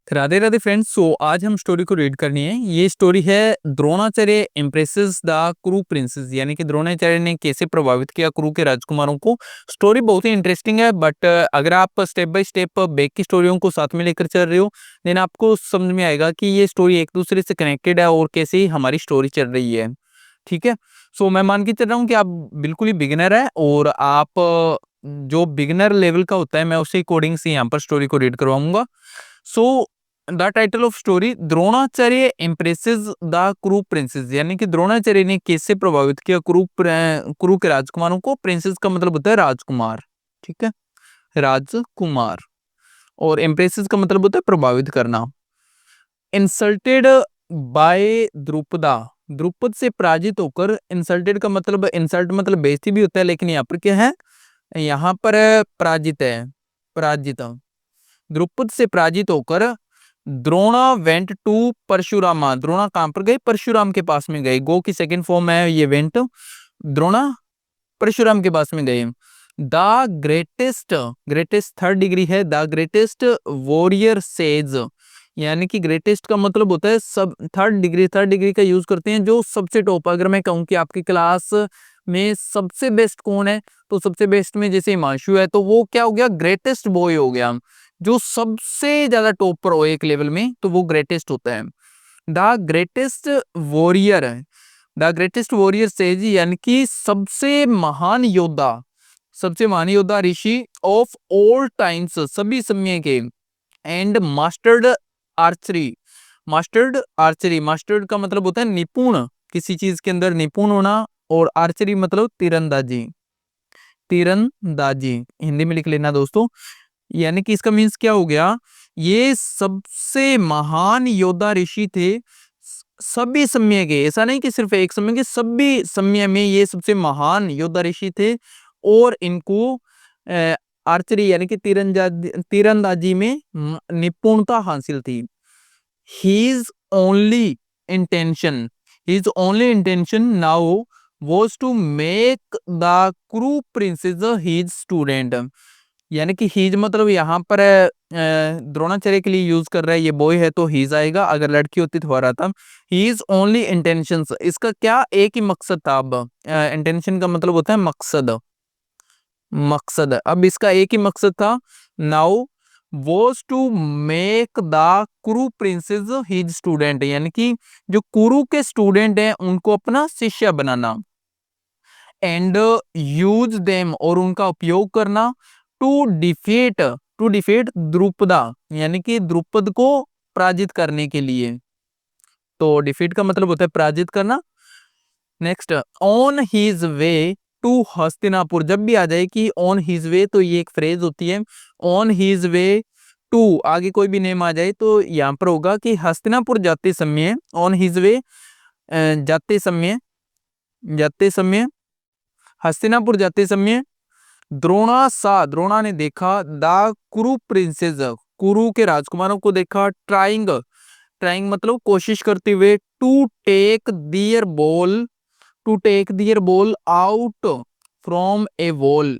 Radhe Radhe friends. आज हम story को रीड करनी है। ये स्टोरी है Dronacharya impresses the crew princess, यानी कि द्रोणाचार्य ने कैसे प्रभावित किया क्रू के राजकुमारों को। स्टोरी बहुत ही इंटरेस्टिंग है, बट अगर आप स्टेप बाय स्टेप बैक की स्टोरियों को साथ में लेकर चल रहे हो, देन आपको समझ में आएगा कि ये स्टोरी एक दूसरे से कनेक्टेड है और कैसे हमारी स्टोरी चल रही है। ठीक है। मैं मान के चल रहा हूँ कि आप बिल्कुल ही बिगिनर है और आप जो बिगिनर लेवल का होता है, मैं उसी अकॉर्डिंग से यहाँ पर स्टोरी को रीड करवाऊंगा। So the title of story, Dronacharya impresses the crew princess, यानी कि द्रोणाचार्य ने कैसे प्रभावित किया क्रू के राजकुमारों को। प्रिंसेस का मतलब होता है राजकुमार। ठीक है, राजकुमार। और इम्प्रेसेस का मतलब होता है प्रभावित करना। इंसल्टेड बाय द्रुपदा, द्रुपद से पराजित होकर। इंसल्टेड का मतलब, इंसल्ट मतलब बेइज्जती भी होता है, लेकिन यहाँ पर क्या है, यहाँ पर पराजित है, पराजित। द्रुपद से पराजित होकर द्रोणा वेंट टू परशुरामा, द्रोणा कहां पर गए, परशुराम के पास में गए। गो की सेकंड फॉर्म है ये वेंट, द्रोणा परशुराम के पास में गए। The greatest, greatest third degree है, द ग्रेटेस्ट वॉरियर सेज, यानी कि ग्रेटेस्ट का मतलब होता है सब, थर्ड डिग्री, थर्ड डिग्री का यूज करते हैं जो सबसे टॉप। अगर मैं कहूँ कि आपकी क्लास में सबसे बेस्ट कौन है, तो सबसे बेस्ट में जैसे हिमांशु है, तो वो क्या हो गया, ग्रेटेस्ट बॉय हो गया। जो सबसे ज्यादा टॉप पर हो एक लेवल में, तो वो ग्रेटेस्ट होता है। द ग्रेटेस्ट वॉरियर है, द ग्रेटेस्ट वॉरियर सेज, यानी कि सबसे महान योद्धा, सबसे महान योद्धा ऋषि ऑफ ऑल टाइम्स, सभी समय के। And mastered archery, mastered archery, mastered का मतलब होता है निपुण, किसी चीज के अंदर निपुण होना। और आर्चरी मतलब तीरंदाजी, तीरंदाजी हिंदी में लिख लेना दोस्तों। यानी कि इसका मीन्स क्या हो गया, ये सबसे महान योद्धा ऋषि थे सभी समय के। ऐसा नहीं कि सिर्फ एक समय के, सभी समय में ये सबसे महान योद्धा ऋषि थे। और इनको आर्चरी यानी कि तीरंदाजी में निपुणता हासिल थी। His only intention, his only intention now was to make the crew princess his student, यानी कि हीज मतलब यहाँ पर द्रोणाचार्य के लिए यूज कर रहा है, ये बॉय है तो हीज आएगा, अगर लड़की होती तो हरा था। हीज ओनली इंटेंशंस, इसका क्या एक ही मकसद था। अब इंटेंशन का मतलब होता है मकसद, मकसद। अब इसका एक ही मकसद था, now was to make the Kuru princes his student, यानी कि जो कुरु के स्टूडेंट हैं उनको अपना शिष्य बनाना। एंड यूज देम, और उनका उपयोग करना। To defeat, to defeat Drupada, यानी कि द्रुपद को पराजित करने के लिए। तो डिफीट का मतलब होता है पराजित करना। Next, on his way to Hastinapur, जब भी आ जाए कि ऑन हिज वे, तो ये एक फ्रेज होती है। ऑन हिज वे टू, आगे कोई भी नेम आ जाए तो यहाँ पर होगा कि हस्तिनापुर जाते समय, ऑन हिज वे जाते समय, जाते समय, हस्तिनापुर जाते समय। द्रोणा सा, द्रोणा ने देखा, द कुरु प्रिंसेस, कुरु के राजकुमारों को देखा। ट्राइंग, ट्राइंग मतलब कोशिश करते हुए। To take their ball, to take their ball out from a wall,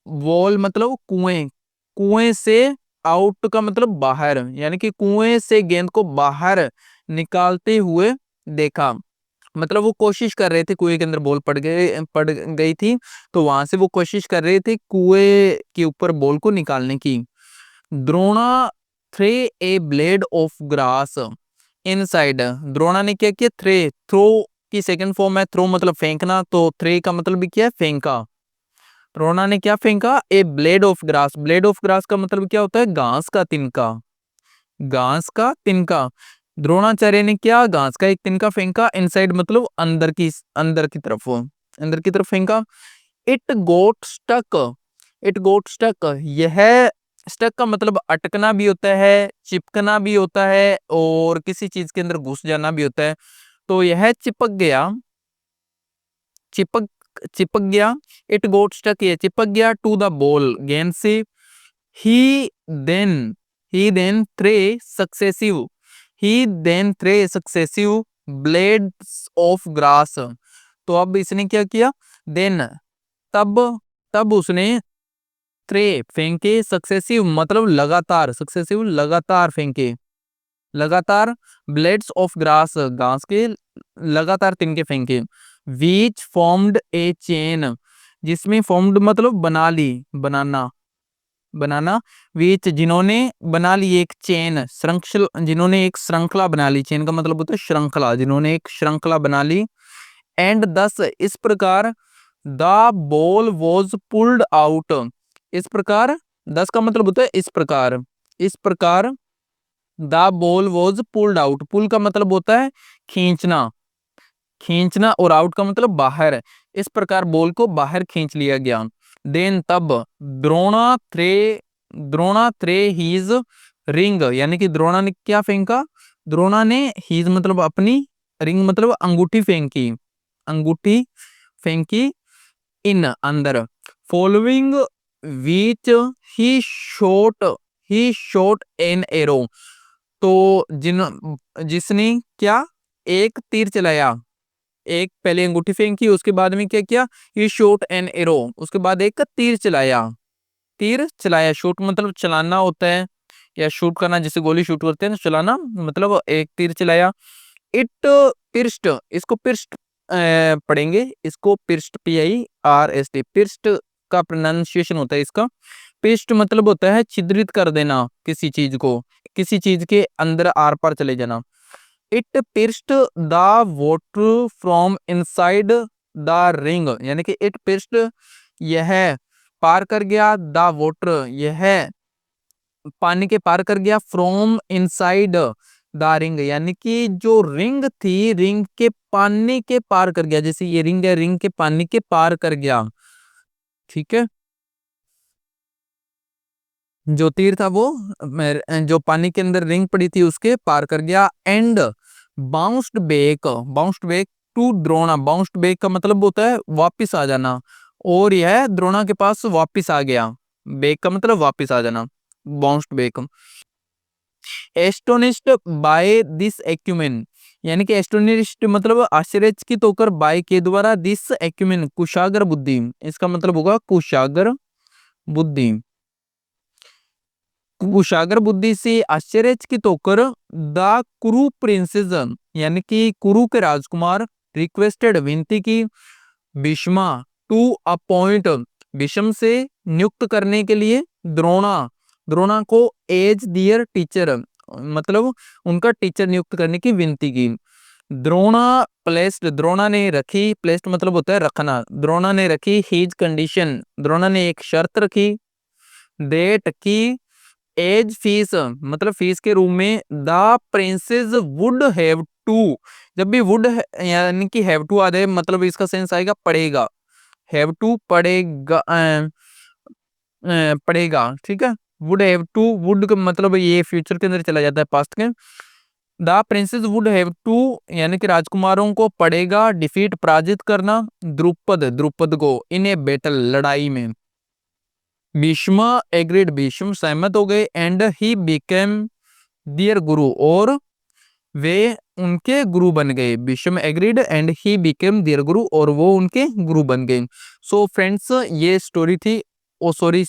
wall मतलब कुएं, कुएं से। आउट का मतलब बाहर, यानी कि कुएं से गेंद को बाहर निकालते हुए देखा। मतलब वो कोशिश कर रहे थे, कुएं के अंदर बॉल पड़ गई थी, तो वहां से वो कोशिश कर रहे थे कुएं के ऊपर बॉल को निकालने की। Drona threw a blade of grass inside, Drona ने क्या किया, थ्रे, थ्रो की सेकंड फॉर्म है, थ्रो मतलब फेंकना, तो थ्रे का मतलब भी क्या है, फेंका। द्रोणा ने क्या फेंका, a blade of grass, blade of grass का मतलब क्या होता है, घास का तिनका, घास का तिनका। द्रोणाचार्य ने क्या, घास का एक तिनका फेंका। इनसाइड मतलब अंदर की, अंदर की तरफ, अंदर की तरफ फेंका। It got stuck, it got stuck, यह स्टक का मतलब अटकना भी होता है, चिपकना भी होता है, और किसी चीज के अंदर घुस जाना भी होता है। तो यह चिपक गया, चिपक, चिपक गया। इट गोट स्टक, ये चिपक गया। टू द बॉल, गेंद से। He then, he then threw successive, he then threw successive blades of grass, तो अब इसने क्या किया, देन तब, तब उसने थ्रे फेंके, सक्सेसिव मतलब लगातार, सक्सेसिव लगातार फेंके। लगातार ब्लेड्स ऑफ ग्रास, घास के लगातार तिनके फेंके। व्हिच फॉर्म्ड ए चेन, जिसमें फॉर्म्ड मतलब बना ली, बनाना, बनाना। व्हिच जिन्होंने बना ली एक चेन, श्रृंखला, जिन्होंने एक श्रृंखला बना ली, चेन का मतलब होता है श्रृंखला, जिन्होंने एक श्रृंखला बना ली। एंड दस, इस प्रकार, the ball was pulled out, इस प्रकार, दस का मतलब होता है इस प्रकार, इस प्रकार, the ball was pulled out, pull का मतलब होता है खींचना, खींचना, और आउट का मतलब बाहर, इस प्रकार बॉल को बाहर खींच लिया गया। देन तब, द्रोणा थ्रे, द्रोणा थ्रे हीज रिंग, यानी कि द्रोणा ने क्या फेंका, द्रोणा ने हीज मतलब अपनी, रिंग मतलब अंगूठी फेंकी, अंगूठी फेंकी, इन अंदर। Following which he shot, he shot an arrow, तो जिसने क्या, एक तीर चलाया, एक पहले अंगूठी फेंकी, उसके बाद में क्या किया, ही शॉट एन एरो, उसके बाद एक तीर चलाया, तीर चलाया, शूट मतलब चलाना होता है, या शूट करना, जैसे गोली शूट करते हैं ना, चलाना मतलब एक तीर चलाया। इट पिर्स्ट, इसको पिर्स्ट पढ़ेंगे, इसको पिर्स्ट, PIRST, पिर्स्ट का प्रोनाउंसिएशन होता है इसका। पिर्स्ट मतलब होता है छिद्रित कर देना किसी चीज को, किसी चीज के अंदर आर पार चले जाना। It pierced the water from inside the ring, यानी कि इट पिर्स्ट, यह पार कर गया, द वाटर, यह पानी के पार कर गया, फ्रॉम इनसाइड द रिंग, यानी कि जो रिंग थी, रिंग के पानी के पार कर गया, जैसे ये रिंग है, रिंग के पानी के पार कर गया, ठीक है। जो तीर था वो जो पानी के अंदर रिंग पड़ी थी उसके पार कर गया। And bounced back, bounced back to Drona, bounced back का मतलब होता है वापिस आ जाना, और यह द्रोणा के पास वापिस आ गया, बैक का मतलब वापिस आ जाना, bounced back. Astonished by this acumen, यानी कि एस्टोनिश्ड मतलब आश्चर्यचकित होकर, बाय के द्वारा, दिस एक्यूमेन कुशाग्र बुद्धि, इसका मतलब होगा कुशाग्र बुद्धि, कुशाग्र बुद्धि से आश्चर्यचकित होकर, द कुरु प्रिंसेस, यानी कि कुरु के राजकुमार, रिक्वेस्टेड विनती की, भीष्मा टू अपॉइंट, भीष्म से नियुक्त करने के लिए, द्रोणा, द्रोणा को एज दियर टीचर, मतलब उनका टीचर नियुक्त करने की विनती की। द्रोणा प्लेस्ड, द्रोणा ने रखी, प्लेस्ड मतलब होता है रखना, द्रोणा ने रखी, हीज कंडीशन, द्रोणा ने एक शर्त रखी, डेट की, एज फीस मतलब फीस के रूप में, the princes would have to, जब भी वुड यानी कि हैव टू आ जाए, मतलब इसका सेंस आएगा पड़ेगा, हैव टू पड़ेगा, पड़ेगा, ठीक है। वुड हैव टू, वुड का मतलब ये फ्यूचर के अंदर चला जाता है, पास्ट के। The princes would have to, यानी कि राजकुमारों को पड़ेगा डिफीट, पराजित करना, द्रुपद, द्रुपद को, इन ए बैटल, लड़ाई में। भीष्म एग्रीड, भीष्म सहमत हो गए, and he became their guru, और वे उनके गुरु बन गए। Bhishma agreed and he became their guru, और वो उनके गुरु बन गए। सो फ्रेंड्स, ये स्टोरी थी। ओ सॉरी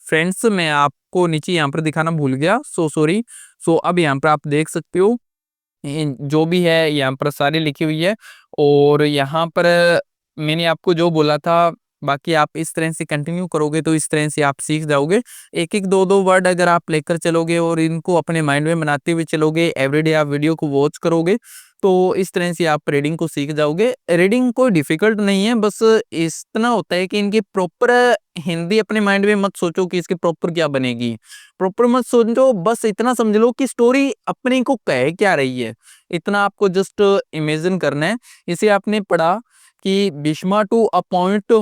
फ्रेंड्स, मैं आपको नीचे यहाँ पर दिखाना भूल गया, सो सॉरी। सो अब यहाँ पर आप देख सकते हो, जो भी है यहाँ पर सारी लिखी हुई है, और यहाँ पर मैंने आपको जो बोला था, बाकी आप इस तरह से कंटिन्यू करोगे तो इस तरह से आप सीख जाओगे। एक एक दो दो वर्ड अगर आप लेकर चलोगे और इनको अपने माइंड में बनाते हुए चलोगे, एवरीडे आप वीडियो को वॉच करोगे, तो इस तरह से आप रीडिंग को सीख जाओगे। रीडिंग कोई डिफिकल्ट नहीं है, बस इतना होता है कि इनकी प्रॉपर हिंदी अपने माइंड में मत सोचो कि इसकी प्रॉपर क्या बनेगी, प्रॉपर मत सोचो, बस इतना समझ लो कि स्टोरी अपने को कह क्या रही है, इतना आपको जस्ट इमेजिन करना है। इसे आपने पढ़ा कि Bhishma to appoint,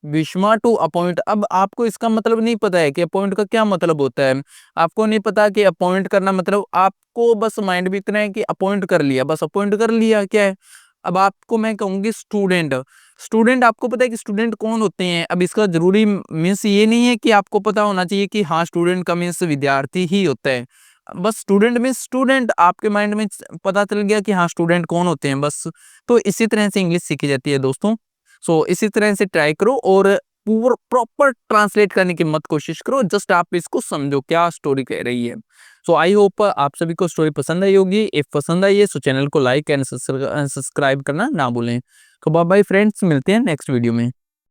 Bhishma to appoint, अब आपको इसका मतलब नहीं पता है कि अपॉइंट का क्या मतलब होता है, आपको नहीं पता कि अपॉइंट करना मतलब, आपको बस माइंड में इतना है कि अपॉइंट कर लिया, बस अपॉइंट कर लिया, क्या है। अब आपको मैं कहूंगी स्टूडेंट, स्टूडेंट आपको पता है कि स्टूडेंट कौन होते हैं। अब इसका जरूरी मीन्स ये नहीं है कि आपको पता होना चाहिए कि हाँ स्टूडेंट का मीन्स विद्यार्थी ही होता है, बस स्टूडेंट मीन्स स्टूडेंट, आपके माइंड में पता चल गया कि हाँ स्टूडेंट कौन होते हैं बस। तो इसी तरह से इंग्लिश सीखी जाती है दोस्तों। सो इसी तरह से ट्राई करो, और प्रॉपर ट्रांसलेट करने की मत कोशिश करो, जस्ट आप इसको समझो क्या स्टोरी कह रही है। सो आई होप आप सभी को स्टोरी पसंद आई होगी। इफ पसंद आई है सो चैनल को लाइक एंड सब्सक्राइब करना ना भूलें। तो बाय बाय फ्रेंड्स, मिलते हैं नेक्स्ट वीडियो में।